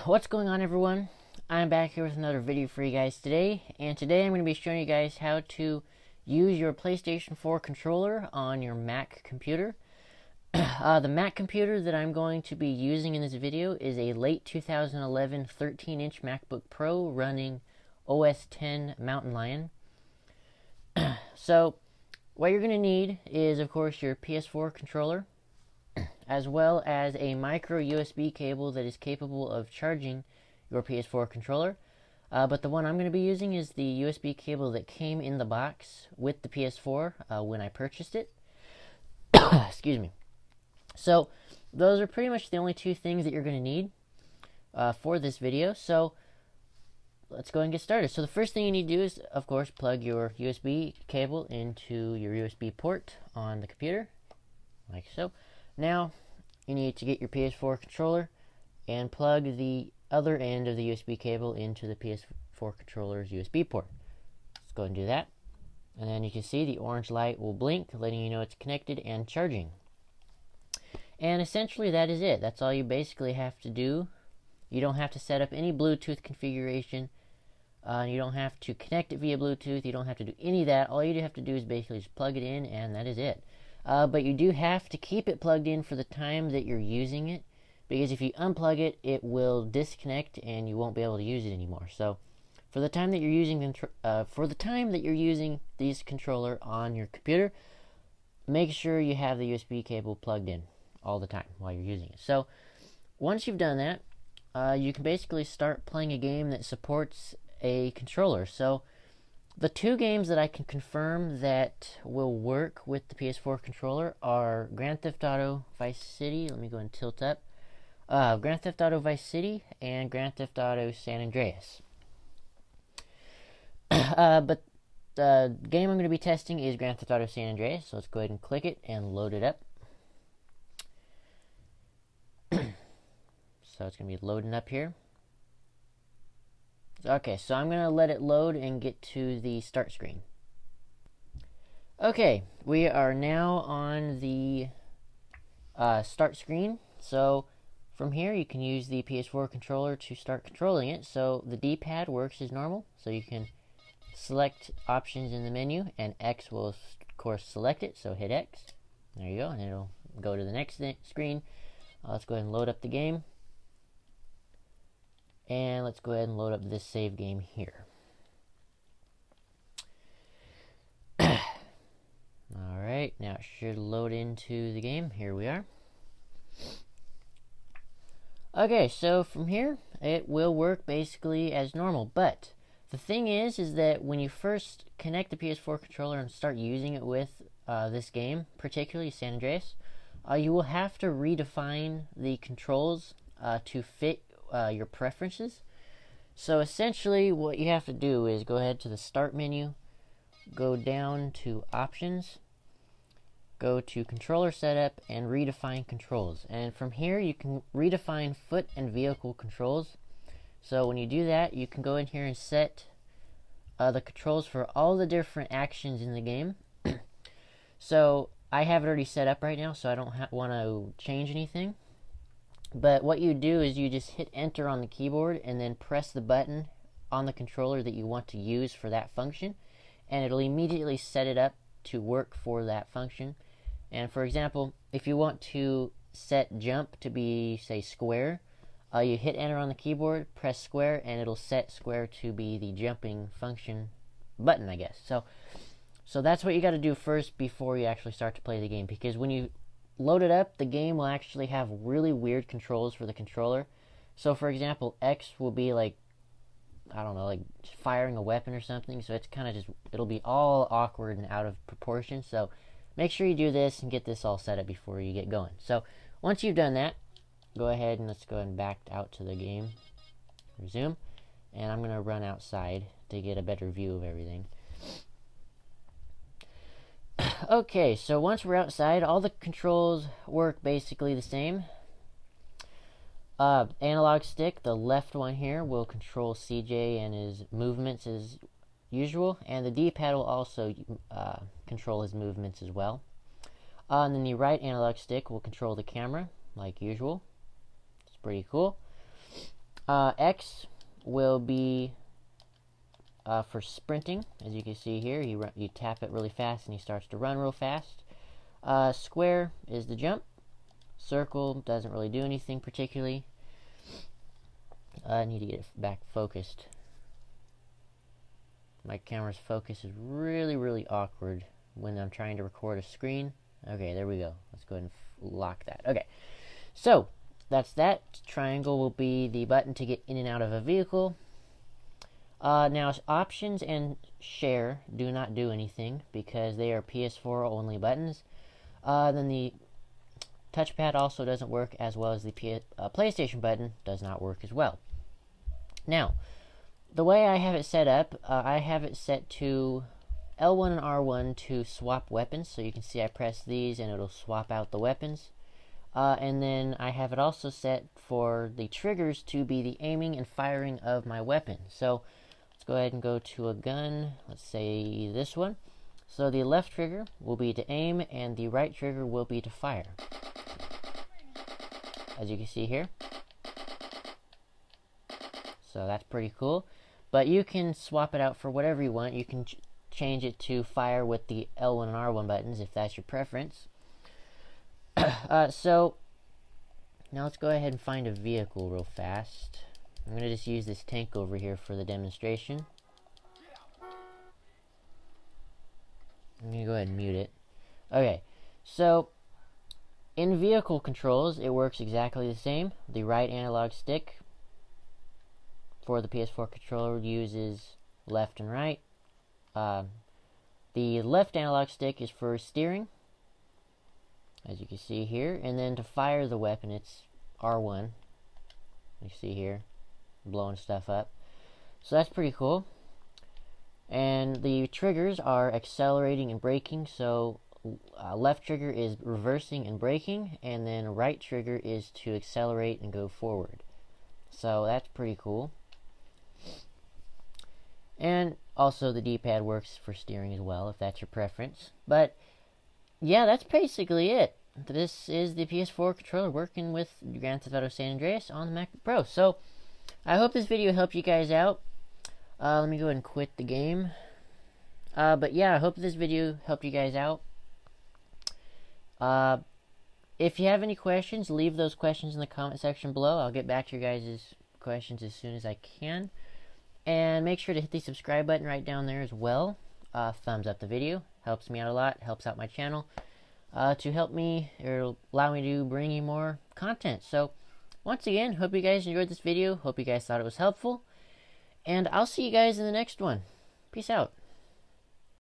What's going on, everyone? I'm back here with another video for you guys today, and today I'm going to be showing you guys how to use your PlayStation 4 controller on your Mac computer. The Mac computer that I'm going to be using in this video is a late 2011 13-inch MacBook Pro running OS X Mountain Lion. So, what you're going to need is, of course, your PS4 controller, as well as a micro USB cable that is capable of charging your PS4 controller. But the one I'm going to be using is the USB cable that came in the box with the PS4 when I purchased it. Excuse me. So those are pretty much the only two things that you're going to need for this video. So let's go ahead and get started. So the first thing you need to do is, of course, plug your USB cable into your USB port on the computer, like so. Now, you need to get your PS4 controller and plug the other end of the USB cable into the PS4 controller's USB port. Let's go ahead and do that. And then you can see the orange light will blink, letting you know it's connected and charging. And essentially that is it. That's all you basically have to do. You don't have to set up any Bluetooth configuration. You don't have to connect it via Bluetooth. You don't have to do any of that. All you have to do is basically just plug it in, and that is it. But you do have to keep it plugged in for the time that you're using it, because if you unplug it, it will disconnect and you won't be able to use it anymore. So, for the time that you're using this controller on your computer, make sure you have the USB cable plugged in all the time while you're using it. So, once you've done that, you can basically start playing a game that supports a controller. So, the two games that I can confirm that will work with the PS4 controller are Grand Theft Auto Vice City. Let me go and tilt up. Grand Theft Auto Vice City and Grand Theft Auto San Andreas. But the game I'm going to be testing is Grand Theft Auto San Andreas. So let's go ahead and click it and load it up. So it's going to be loading up here. Okay, so I'm going to let it load and get to the start screen. Okay, we are now on the start screen. So from here you can use the PS4 controller to start controlling it. So the D-pad works as normal. So you can select options in the menu, and X will of course select it. So hit X. There you go, and it'll go to the next screen. Let's go ahead and load up the game. And let's go ahead and load up this save game here. Alright, now it should load into the game. Here we are. Okay, so from here, it will work basically as normal. But the thing is that when you first connect the PS4 controller and start using it with this game, particularly San Andreas, you will have to redefine the controls to fit your preferences. So essentially what you have to do is go ahead to the start menu, go down to options, go to controller setup, and redefine controls. And from here you can redefine foot and vehicle controls. So when you do that, you can go in here and set the controls for all the different actions in the game. So I have it already set up right now, so I don't want to change anything. But what you do is you just hit enter on the keyboard and then press the button on the controller that you want to use for that function, and it'll immediately set it up to work for that function. And for example, if you want to set jump to be, say, square, you hit enter on the keyboard, press square, and it'll set square to be the jumping function button, I guess. So that's what you got to do first before you actually start to play the game, because when you load it up, the game will actually have really weird controls for the controller. So for example, X will be like, I don't know, like firing a weapon or something. So it's kind of just, it'll be all awkward and out of proportion. So make sure you do this and get this all set up before you get going. So once you've done that, go ahead and let's go ahead and back out to the game. Resume. And I'm going to run outside to get a better view of everything. Okay, so once we're outside, all the controls work basically the same. Analog stick, the left one here, will control CJ and his movements as usual, and the D-pad will also control his movements as well. And then the right analog stick will control the camera, like usual. It's pretty cool. X will be for sprinting. As you can see here, you tap it really fast and he starts to run real fast. Square is the jump. Circle doesn't really do anything particularly. I need to get it back focused. My camera's focus is really awkward when I'm trying to record a screen. Okay, there we go. Let's go ahead and lock that. Okay, so that's that. Triangle will be the button to get in and out of a vehicle. Now, options and share do not do anything because they are PS4 only buttons. Then the touchpad also doesn't work as well as the PlayStation button does not work as well. Now, the way I have it set up, I have it set to L1 and R1 to swap weapons. So you can see I press these and it'll swap out the weapons. And then I have it also set for the triggers to be the aiming and firing of my weapon. So let's go ahead and go to a gun. Let's say this one. So the left trigger will be to aim and the right trigger will be to fire. As you can see here. So that's pretty cool. But you can swap it out for whatever you want. You can change it to fire with the L1 and R1 buttons if that's your preference. So now let's go ahead and find a vehicle real fast. I'm going to just use this tank over here for the demonstration. I'm going to go ahead and mute it. Okay, so in vehicle controls, it works exactly the same. The right analog stick for the PS4 controller uses left and right. The left analog stick is for steering, as you can see here, and then to fire the weapon, it's R1. You see here, blowing stuff up. So that's pretty cool. And the triggers are accelerating and braking. So left trigger is reversing and braking, and then right trigger is to accelerate and go forward. So that's pretty cool. And also the D-pad works for steering as well, if that's your preference. But yeah, that's basically it. This is the PS4 controller working with Grand Theft Auto San Andreas on the Macbook Pro. So I hope this video helped you guys out. Let me go ahead and quit the game. But yeah, I hope this video helped you guys out. If you have any questions, leave those questions in the comment section below. I'll get back to your guys' questions as soon as I can. And make sure to hit the subscribe button right down there as well. Thumbs up the video. Helps me out a lot. Helps out my channel. To help me, or allow me to bring you more content. So, once again, hope you guys enjoyed this video. Hope you guys thought it was helpful. And I'll see you guys in the next one. Peace out.